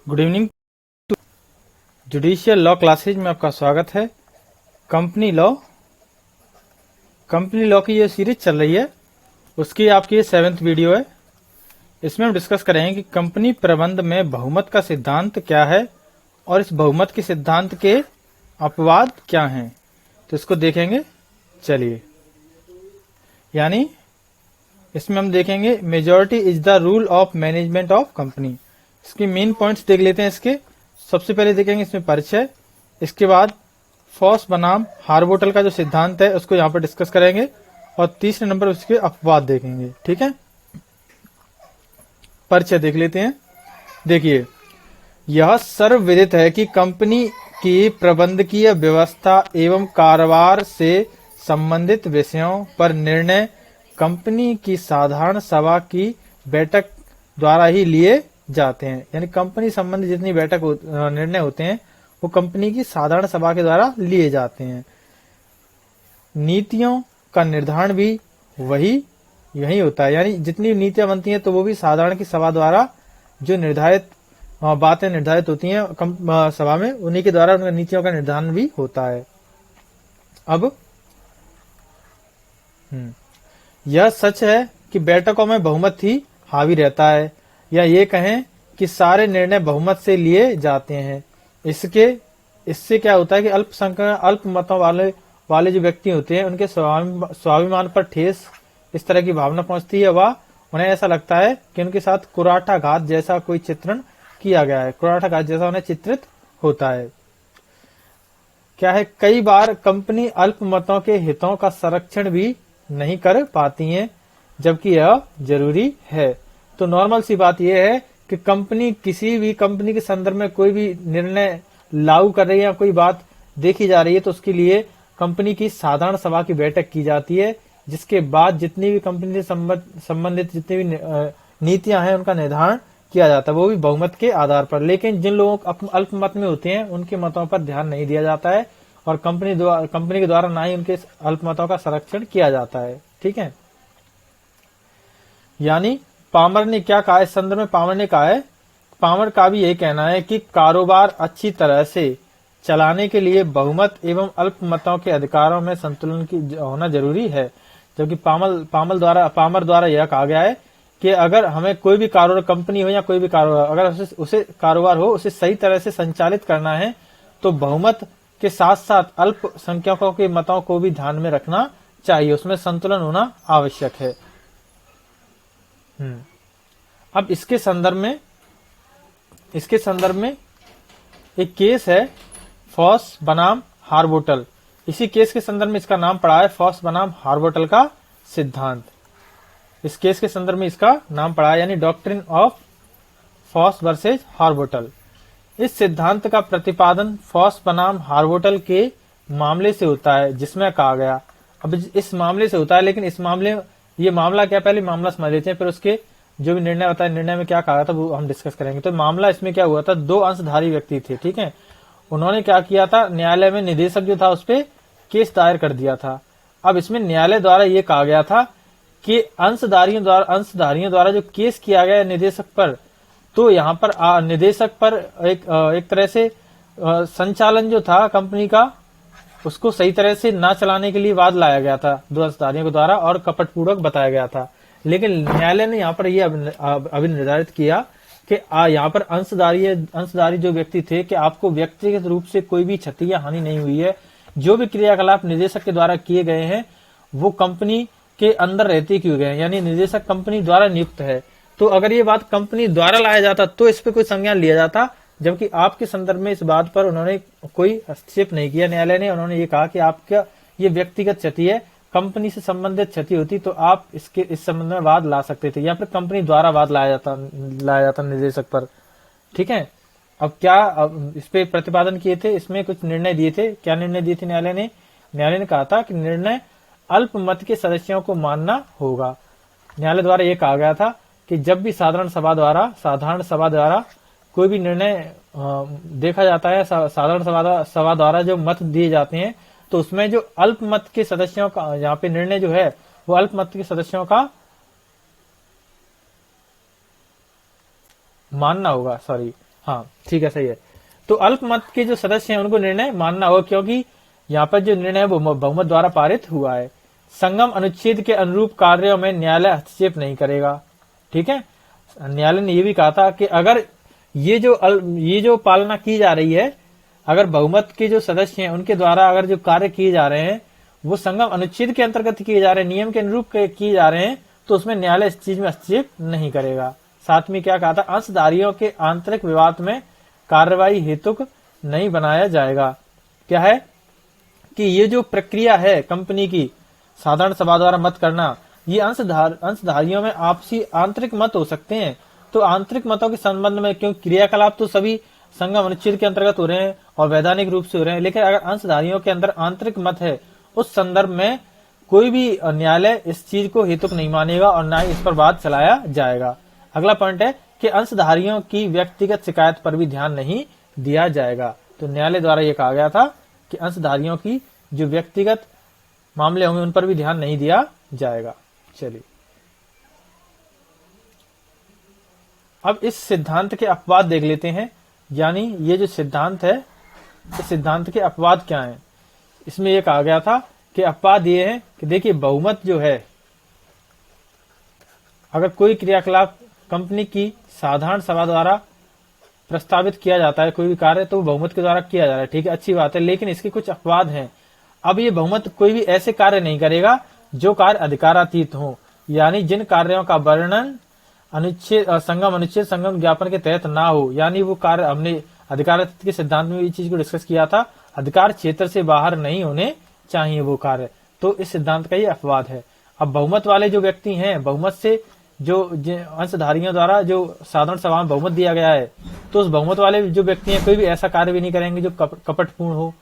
Good evening. Judicial law classes में आपका स्वागत है। कंपनी लॉ की ये सीरीज चल रही है, उसकी आपकी ये 7th वीडियो है। इसमें हम डिस्कस करेंगे कि कंपनी प्रबंध में बहुमत का सिद्धांत क्या है और इस बहुमत के सिद्धांत के अपवाद क्या हैं, तो इसको देखेंगे। चलिए, यानी इसमें हम देखेंगे majority is the rule of management of company. इसके मेन पॉइंट्स देख लेते हैं। इसके सबसे पहले देखेंगे इसमें परिचय, इसके बाद फॉस बनाम हार्बोटल का जो सिद्धांत है उसको यहाँ पर डिस्कस करेंगे और तीसरे नंबर उसके अपवाद देखेंगे। ठीक है, परिचय देख लेते हैं। देखिए, यह सर्वविदित है कि कंपनी की प्रबंधकीय व्यवस्था एवं कारोबार से संबंधित विषयों पर निर्णय कंपनी की साधारण सभा की बैठक द्वारा ही लिए जाते हैं। यानी कंपनी संबंधी जितनी निर्णय होते हैं वो कंपनी की साधारण सभा के द्वारा लिए जाते हैं। नीतियों का निर्धारण भी यही होता है, यानी जितनी नीतियां बनती हैं तो वो भी साधारण की सभा द्वारा जो निर्धारित बातें निर्धारित होती हैं सभा में, उन्हीं के द्वारा उनकी नीतियों का निर्धारण भी होता है। अब यह सच है कि बैठकों में बहुमत ही हावी रहता है, या ये कहें कि सारे निर्णय बहुमत से लिए जाते हैं। इससे क्या होता है कि अल्प मतों वाले जो व्यक्ति होते हैं उनके स्वाभिमान पर ठेस इस तरह की भावना पहुंचती है, वह उन्हें ऐसा लगता है कि उनके साथ कुराठाघात जैसा कोई चित्रण किया गया है, कुराठाघात जैसा उन्हें चित्रित होता है। क्या है, कई बार कंपनी अल्प मतों के हितों का संरक्षण भी नहीं कर पाती है, जबकि यह जरूरी है। तो नॉर्मल सी बात यह है कि किसी भी कंपनी के संदर्भ में कोई भी निर्णय लागू कर रही है या कोई बात देखी जा रही है तो उसके लिए कंपनी की साधारण सभा की बैठक की जाती है, जिसके बाद जितनी भी कंपनी से संबंधित जितनी भी नीतियां हैं उनका निर्धारण किया जाता है, वो भी बहुमत के आधार पर। लेकिन जिन लोग अल्प मत में होते हैं उनके मतों पर ध्यान नहीं दिया जाता है और कंपनी के द्वारा ना ही उनके अल्प मतों का संरक्षण किया जाता है। ठीक है, यानी पामर ने क्या कहा इस संदर्भ में? पामर का भी यही कहना है कि कारोबार अच्छी तरह से चलाने के लिए बहुमत एवं अल्प मतों के अधिकारों में संतुलन की होना जरूरी है। जबकि पामर द्वारा यह कहा गया है कि अगर हमें कोई भी कारोबार, कंपनी हो या कोई भी कारोबार, अगर उसे कारोबार हो उसे सही तरह से संचालित करना है तो बहुमत के साथ साथ अल्पसंख्यकों के मतों को भी ध्यान में रखना चाहिए, उसमें संतुलन होना आवश्यक है। अब इसके संदर्भ में एक केस है, फॉस बनाम हार्बोटल। इसी केस के संदर्भ में इसका नाम पड़ा है फॉस बनाम हार्बोटल का सिद्धांत। इस केस के संदर्भ में इसका नाम पड़ा है, यानी डॉक्ट्रिन ऑफ फॉस वर्सेज हार्बोटल। इस सिद्धांत का प्रतिपादन फॉस बनाम हार्बोटल के मामले से होता है, जिसमें कहा गया, अब इस मामले से होता है, लेकिन ये मामला क्या, पहले मामला समझ लेते हैं, फिर उसके जो भी निर्णय होता है, निर्णय में क्या कहा था वो हम डिस्कस करेंगे। तो मामला इसमें क्या हुआ था, 2 अंशधारी व्यक्ति थे। ठीक है, उन्होंने क्या किया था, न्यायालय में निदेशक जो था उस पर केस दायर कर दिया था। अब इसमें न्यायालय द्वारा ये कहा गया था कि अंशधारियों द्वारा जो केस किया गया निदेशक पर, तो यहाँ पर निदेशक पर एक तरह से संचालन जो था कंपनी का उसको सही तरह से ना चलाने के लिए वाद लाया गया था 2 अंशधारियों के द्वारा और कपटपूर्वक बताया गया था। लेकिन न्यायालय ने यहाँ पर यह अभी निर्धारित किया कि यहाँ पर अंशधारी जो व्यक्ति थे कि आपको व्यक्तिगत रूप से कोई भी क्षति या हानि नहीं हुई है, जो भी क्रियाकलाप निदेशक के द्वारा किए गए हैं वो कंपनी के अंदर रहते किए गए हैं, यानी निदेशक कंपनी द्वारा नियुक्त है। तो अगर ये बात कंपनी द्वारा लाया जाता तो इस पे कोई संज्ञान लिया जाता, जबकि आपके संदर्भ में इस बात पर उन्होंने कोई हस्तक्षेप नहीं किया न्यायालय ने। उन्होंने ये कहा कि आपका ये व्यक्तिगत क्षति है, कंपनी से संबंधित क्षति होती तो आप इस संबंध में वाद ला सकते थे, या फिर कंपनी द्वारा वाद लाया जाता निदेशक पर। ठीक है, अब इस पे प्रतिपादन किए थे, इसमें कुछ निर्णय दिए थे। क्या निर्णय दिए थे न्यायालय ने कहा था कि निर्णय अल्प मत के सदस्यों को मानना होगा। न्यायालय द्वारा यह कहा गया था कि जब भी साधारण सभा द्वारा कोई भी निर्णय देखा जाता है, साधारण सभा द्वारा जो मत दिए जाते हैं, तो उसमें जो अल्प मत के सदस्यों का यहाँ पे निर्णय जो है वो अल्प मत के सदस्यों का मानना होगा, हाँ ठीक है, सही है। तो अल्पमत के जो सदस्य हैं उनको निर्णय मानना होगा, क्योंकि यहाँ पर जो निर्णय है वो बहुमत द्वारा पारित हुआ है। संगम अनुच्छेद के अनुरूप कार्यों में न्यायालय हस्तक्षेप नहीं करेगा। ठीक है, न्यायालय ने यह भी कहा था कि अगर ये जो पालना की जा रही है, अगर बहुमत के जो सदस्य हैं उनके द्वारा अगर जो कार्य किए जा रहे हैं वो संगम अनुच्छेद के अंतर्गत किए जा रहे हैं, नियम के अनुरूप किए जा रहे हैं, तो उसमें न्यायालय इस चीज में हस्तक्षेप नहीं करेगा। साथ में क्या कहा था, अंशधारियों के आंतरिक विवाद में कार्रवाई हेतुक नहीं बनाया जाएगा। क्या है कि ये जो प्रक्रिया है कंपनी की साधारण सभा द्वारा मत करना, ये अंशधारियों में आपसी आंतरिक मत हो सकते हैं। तो आंतरिक मतों के संबंध में, क्योंकि क्रियाकलाप तो सभी संगम अनुच्छेद के अंतर्गत हो रहे हैं और वैधानिक रूप से हो रहे हैं, लेकिन अगर अंशधारियों के अंदर आंतरिक मत है, उस संदर्भ में कोई भी न्यायालय इस चीज को हेतुक नहीं मानेगा और ना ही इस पर वाद चलाया जाएगा। अगला पॉइंट है कि अंशधारियों की व्यक्तिगत शिकायत पर भी ध्यान नहीं दिया जाएगा। तो न्यायालय द्वारा यह कहा गया था कि अंशधारियों की जो व्यक्तिगत मामले होंगे उन पर भी ध्यान नहीं दिया जाएगा। चलिए अब इस सिद्धांत के अपवाद देख लेते हैं, यानी ये जो सिद्धांत है, इस सिद्धांत के अपवाद क्या हैं। इसमें यह कहा गया था कि अपवाद ये है कि देखिए बहुमत जो है, अगर कोई क्रियाकलाप कंपनी की साधारण सभा द्वारा प्रस्तावित किया जाता है, कोई भी कार्य, तो बहुमत के द्वारा किया जा रहा है, ठीक है, अच्छी बात है, लेकिन इसके कुछ अपवाद हैं। अब ये बहुमत कोई भी ऐसे कार्य नहीं करेगा जो कार्य अधिकारातीत हो, यानी जिन कार्यों का वर्णन संगम अनुच्छेद संगम ज्ञापन के तहत ना हो, यानी वो कार्य, हमने अधिकारातीत के सिद्धांत में इस चीज को डिस्कस किया था, अधिकार क्षेत्र से बाहर नहीं होने चाहिए वो कार्य। तो इस सिद्धांत का ये अपवाद है। अब बहुमत वाले जो व्यक्ति हैं, बहुमत से जो अंशधारियों द्वारा जो साधारण सभा में बहुमत दिया गया है, तो उस बहुमत वाले जो व्यक्ति हैं कोई भी ऐसा कार्य भी नहीं करेंगे जो कपटपूर्ण हो,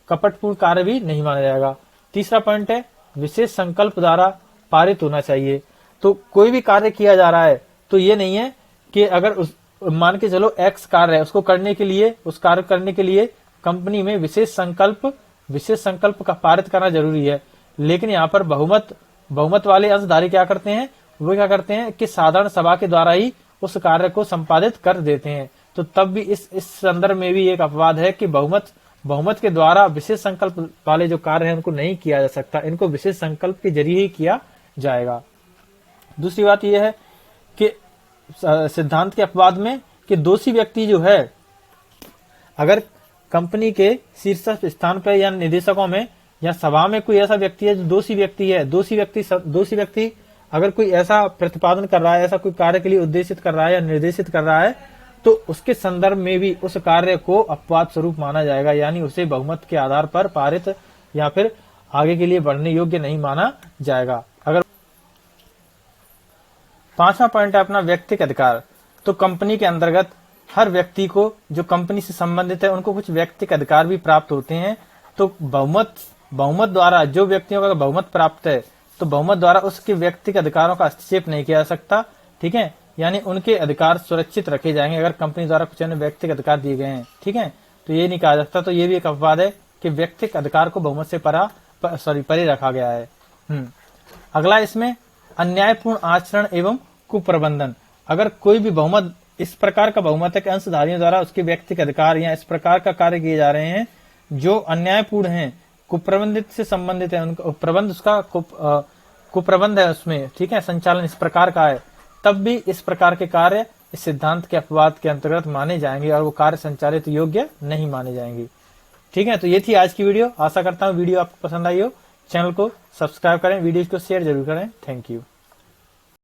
कपटपूर्ण कार्य भी नहीं माना जाएगा। तीसरा पॉइंट है विशेष संकल्प द्वारा पारित होना चाहिए। तो कोई भी कार्य किया जा रहा है तो ये नहीं है कि अगर मान के चलो एक्स कार्य है, उसको करने के लिए, उस कार्य करने के लिए कंपनी में विशेष संकल्प का पारित करना जरूरी है। लेकिन यहाँ पर बहुमत वाले अंशधारी क्या करते हैं, वो क्या करते हैं कि साधारण सभा के द्वारा ही उस कार्य को संपादित कर देते हैं। तो तब भी इस संदर्भ में भी एक अपवाद है कि बहुमत के द्वारा विशेष संकल्प वाले जो कार्य हैं उनको नहीं किया जा सकता, इनको विशेष संकल्प के जरिए ही किया जाएगा। दूसरी बात यह है कि सिद्धांत के अपवाद में कि दोषी व्यक्ति जो है, अगर कंपनी के शीर्ष स्थान पर या निदेशकों में या सभा में कोई ऐसा व्यक्ति है जो दोषी व्यक्ति है, दोषी व्यक्ति अगर कोई ऐसा प्रतिपादन कर रहा है, ऐसा कोई कार्य के लिए उद्देशित कर रहा है या निर्देशित कर रहा है, तो उसके संदर्भ में भी उस कार्य को अपवाद स्वरूप माना जाएगा, यानी उसे बहुमत के आधार पर पारित या फिर आगे के लिए बढ़ने योग्य नहीं माना जाएगा। अगर पांचवा पॉइंट है अपना व्यक्तिगत अधिकार। तो कंपनी के अंतर्गत हर व्यक्ति को जो कंपनी से संबंधित है उनको कुछ व्यक्तिगत अधिकार भी प्राप्त होते हैं। तो बहुमत द्वारा जो व्यक्तियों का बहुमत प्राप्त है, तो बहुमत द्वारा उसके व्यक्तिगत अधिकारों का हस्तक्षेप नहीं किया जा सकता। ठीक है, यानी उनके अधिकार सुरक्षित रखे जाएंगे अगर कंपनी द्वारा कुछ अन्य व्यक्तिगत अधिकार दिए गए हैं। ठीक है, तो ये नहीं कहा जा सकता। तो ये भी एक अपवाद है कि व्यक्तिगत अधिकार को बहुमत से परे रखा गया है। अगला इसमें अन्यायपूर्ण आचरण एवं कुप्रबंधन। अगर कोई भी बहुमत, इस प्रकार का बहुमत है कि अंशधारियों द्वारा उसके व्यक्तिगत अधिकार या इस प्रकार का कार्य किए जा रहे हैं जो अन्यायपूर्ण हैं, कुप्रबंधित से संबंधित है, उनका प्रबंध, उसका कुप्रबंध है उसमें, ठीक है, संचालन इस प्रकार का है, तब भी इस प्रकार के कार्य इस सिद्धांत के अपवाद के अंतर्गत माने जाएंगे और वो कार्य संचालित योग्य नहीं माने जाएंगे। ठीक है, तो ये थी आज की वीडियो। आशा करता हूँ वीडियो आपको पसंद आई हो। चैनल को सब्सक्राइब करें, वीडियो को शेयर जरूर करें। Thank you.